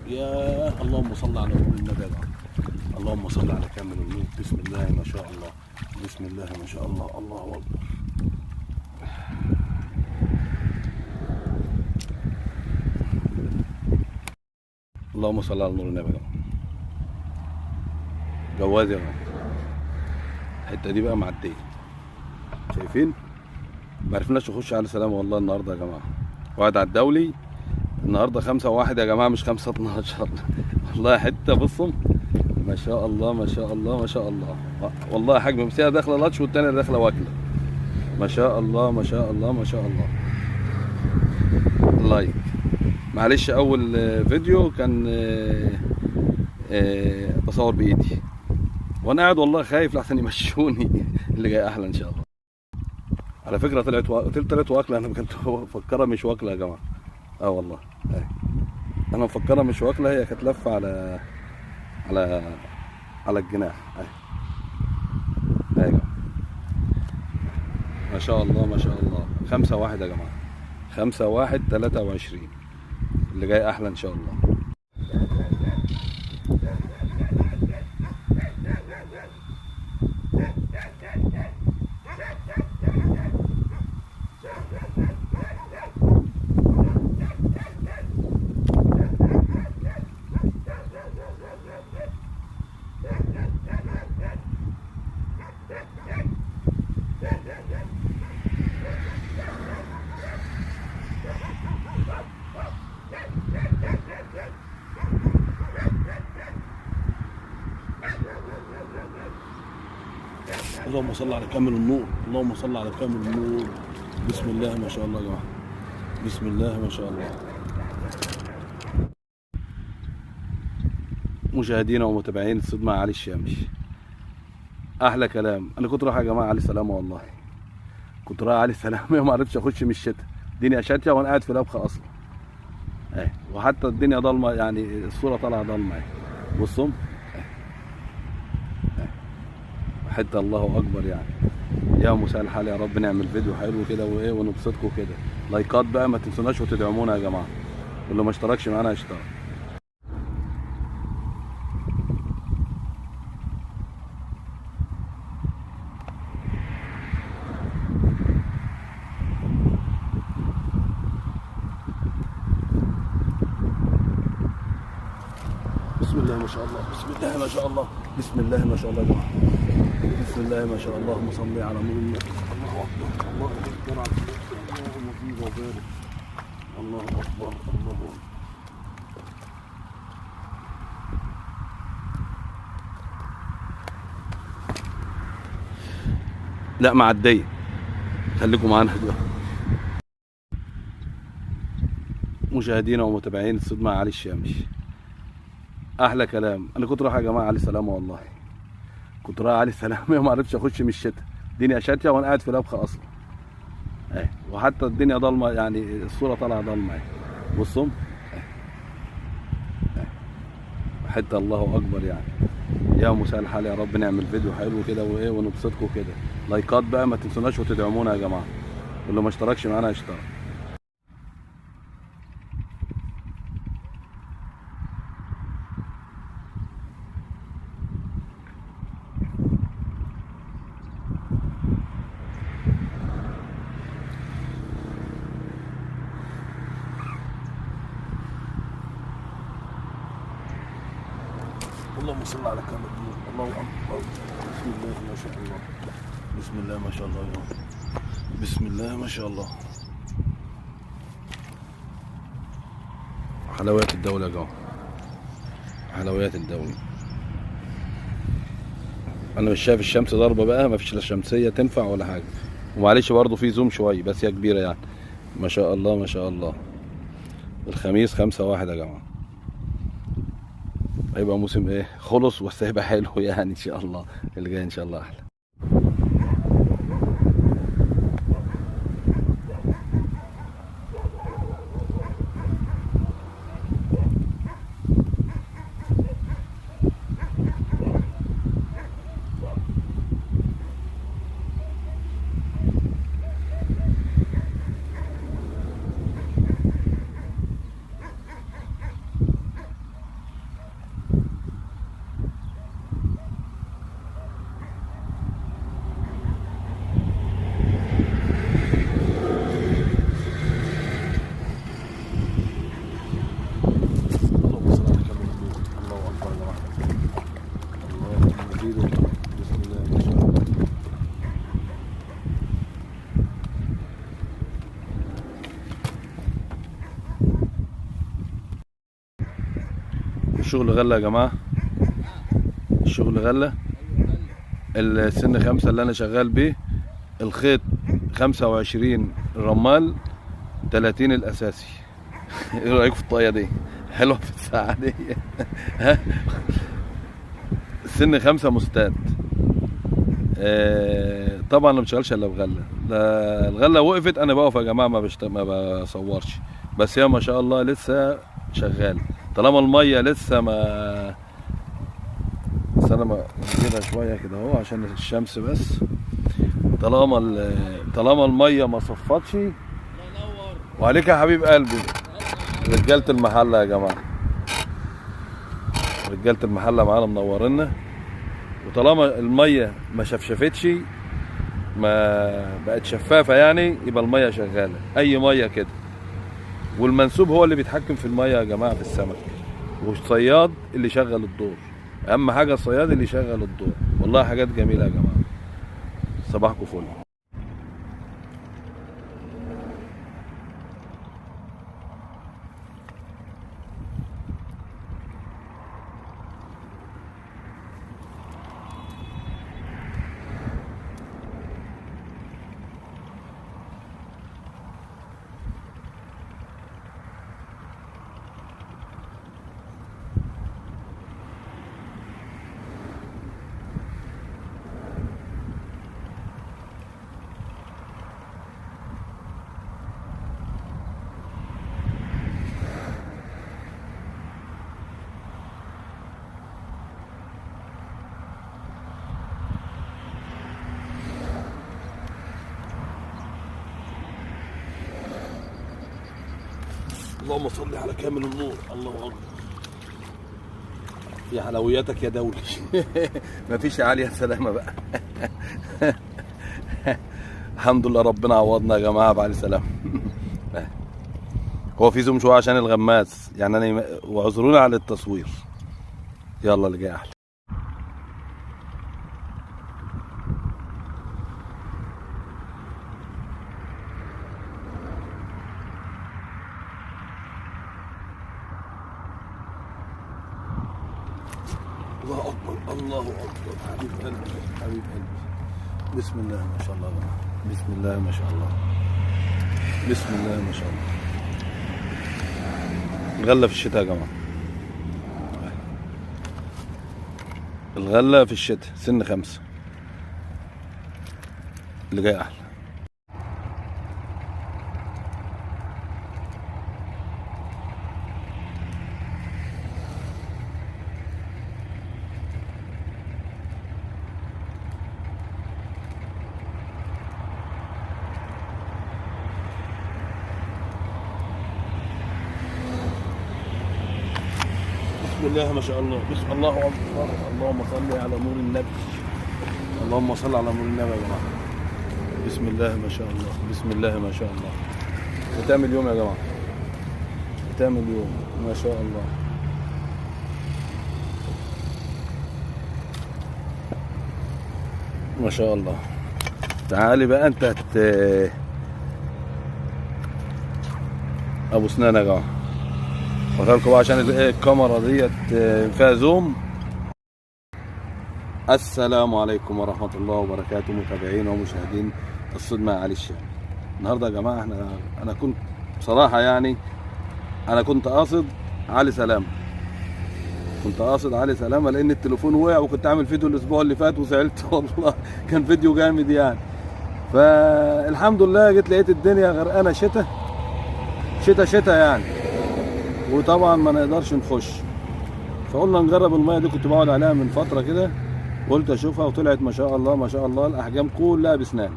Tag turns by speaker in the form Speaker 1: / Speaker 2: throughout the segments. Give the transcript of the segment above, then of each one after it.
Speaker 1: يا اللهم صل على نور النبي يا جماعة. اللهم صل على كامل النور. بسم الله ما شاء الله. بسم الله ما شاء الله. الله اكبر. اللهم صل على نور النبي يا جماعة. جواز يا جماعة. الحته دي بقى معديه، شايفين؟ ما عرفناش نخش على سلامه والله النهارده يا جماعه. وقعد على الدولي النهارده 5-1 يا جماعه، مش 5-12. والله حته بصوا ما شاء الله ما شاء الله ما شاء الله. والله حجم مسيره داخله لاتش والتانيه داخله واكله. ما شاء الله ما شاء الله ما شاء الله. لايك. معلش اول فيديو كان بصور بايدي وانا قاعد والله خايف لحسن يمشوني. اللي جاي احلى ان شاء الله. على فكره طلعت واكله. انا كنت مفكرها مش واكله يا جماعه. والله انا مفكرها مش واكله، هي كانت لفه على على الجناح. يا جماعه ما شاء الله ما شاء الله. 5-1 يا جماعه. 5-1-23. اللي جاي احلى ان شاء الله. اللهم صل على كامل النور. اللهم صل على كامل النور. بسم الله ما شاء الله يا جماعه. بسم الله ما شاء الله. مشاهدينا ومتابعين الصيد مع علي الشامش. احلى كلام. انا كنت رايح يا جماعه علي سلامه والله. كنت رايح علي سلامه وما عرفتش اخش من الشتاء. الدنيا شاتيه وانا قاعد في لبخه اصلا. وحتى الدنيا ضلمه، يعني الصوره طالعه ضلمه. بصوا حتى الله اكبر يعني. يا مساء الحال، يا رب نعمل فيديو حلو كده ونبسطكم كده. لايكات بقى ما تنسوناش وتدعمونا يا جماعه. واللي ما اشتركش معانا يشترك. بسم الله ما شاء الله. بسم الله ما شاء الله. بسم الله ما شاء الله يا جماعه. بسم الله ما شاء الله. اللهم صل على نور النبي. الله اكبر. الله اكبر. اللهم صل وبارك. الله اكبر. الله اكبر. لا معديه، خليكم معانا دلوقتي. مشاهدينا ومتابعين الصيد مع علي الشامش. احلى كلام. انا كنت رايح يا جماعه علي سلامه والله. كنت رايح علي سلامه وما عرفتش اخش من الشتاء. الدنيا شاتيه وانا قاعد في لبخه اصلا. وحتى الدنيا ضلمه، يعني الصوره طالعه ضلمه. بصوا حتى الله اكبر يعني. يا مساء الحال، يا رب نعمل فيديو حلو كده ونبسطكم كده. لايكات بقى ما تنسوناش وتدعمونا يا جماعه. واللي ما اشتركش معانا يشترك. اللهم صل على كامل النور. الله اكبر. بسم الله ما شاء الله. بسم الله ما شاء الله يا جماعه. بسم الله ما شاء الله. حلويات الدولة يا جماعة. حلويات الدولة. انا مش شايف الشمس ضاربة بقى، مفيش لا شمسية تنفع ولا حاجة. ومعلش برضو في زوم شوية بس هي كبيرة يعني. ما شاء الله ما شاء الله. الخميس 5-1 يا جماعة. هيبقى موسم خلص، بس هيبقى حلو يعني ان شاء الله. اللي جاي ان شاء الله احلى. شغل غله يا جماعه، الشغل غله. السن 5 اللي انا شغال بيه، الخيط 25 رمال 30 الاساسي. ايه رايك في الطاقيه دي؟ حلوه في الساعه دي. ها، السن 5 مستاد. طبعا ما بشتغلش الا بغله. الغله وقفت انا بقف يا جماعه، ما بصورش، بس هي ما شاء الله لسه شغاله. طالما الميه لسه ما، بس انا كده شويه كده اهو عشان الشمس بس. طالما الميه ما صفتش. وعليك يا حبيب قلبي. رجاله المحله يا جماعه، رجاله المحله معانا منورنا. وطالما الميه ما شفشفتش، ما بقت شفافه يعني، يبقى الميه شغاله. اي ميه كده. والمنسوب هو اللي بيتحكم في الميه يا جماعه في السمك، والصياد اللي شغل الدور. اهم حاجه الصياد اللي يشغل الدور. والله حاجات جميله يا جماعه. صباحكم فل. اللهم صل على كامل النور. الله اكبر. يا حلوياتك يا دولي. مفيش عالية سلامة بقى. الحمد لله ربنا عوضنا يا جماعة بعد سلامة. هو في زوم شوية عشان الغماز يعني انا، واعذرونا على التصوير. يلا اللي جاي احلى. الله اكبر الله اكبر. حبيب قلبي حبيب قلبي. بسم الله ما شاء الله. بسم الله ما شاء الله. بسم الله ما شاء الله. الغله في الشتاء يا جماعه. الغله في الشتاء سن 5. اللي جاي احلى. بسم الله ما شاء الله. بسم الله اكبر. اللهم صل على نور النبي. اللهم صل على نور النبي يا جماعه. بسم الله ما شاء الله. بسم الله ما شاء الله. ختام اليوم يا جماعه. ختام اليوم ما شاء الله. ما شاء الله. تعالي بقى انت ابو سنان يا جماعه. بقولكم بقى عشان الكاميرا ديت فيها زوم. السلام عليكم ورحمه الله وبركاته متابعين ومشاهدين الصدمه علي الشام. النهارده يا جماعه انا كنت بصراحه يعني انا كنت قاصد علي سلامه. كنت قاصد علي سلامه لان التليفون وقع، وكنت عامل فيديو الاسبوع اللي فات وزعلت والله. كان فيديو جامد يعني. فالحمد لله جيت لقيت الدنيا غرقانه شتاء شتاء يعني، وطبعا ما نقدرش نخش. فقلنا نجرب الميه دي. كنت بقعد عليها من فتره كده، قلت اشوفها وطلعت ما شاء الله ما شاء الله. الاحجام كلها بسنان.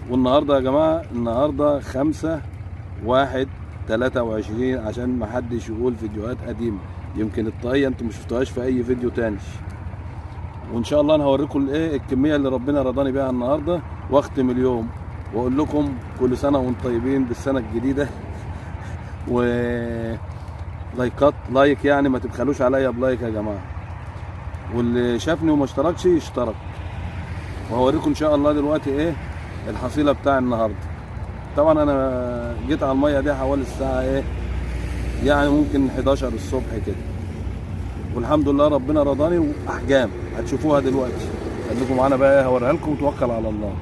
Speaker 1: والنهارده يا جماعه النهارده 5/1/23 عشان ما حدش يقول فيديوهات قديمه. يمكن الطاقيه انتم ما شفتوهاش في اي فيديو تاني. وان شاء الله انا هوريكم الايه الكميه اللي ربنا رضاني بيها النهارده، واختم اليوم واقول لكم كل سنه وانتم طيبين بالسنه الجديده. و لايك يعني ما تبخلوش عليا بلايك يا جماعه. واللي شافني وما اشتركش يشترك. وهوريكم ان شاء الله دلوقتي ايه الحصيله بتاع النهارده. طبعا انا جيت على الميه دي حوالي الساعه ايه يعني ممكن 11 الصبح كده. والحمد لله ربنا رضاني، واحجام هتشوفوها دلوقتي. خليكم معانا بقى، هوريها لكم وتوكل على الله.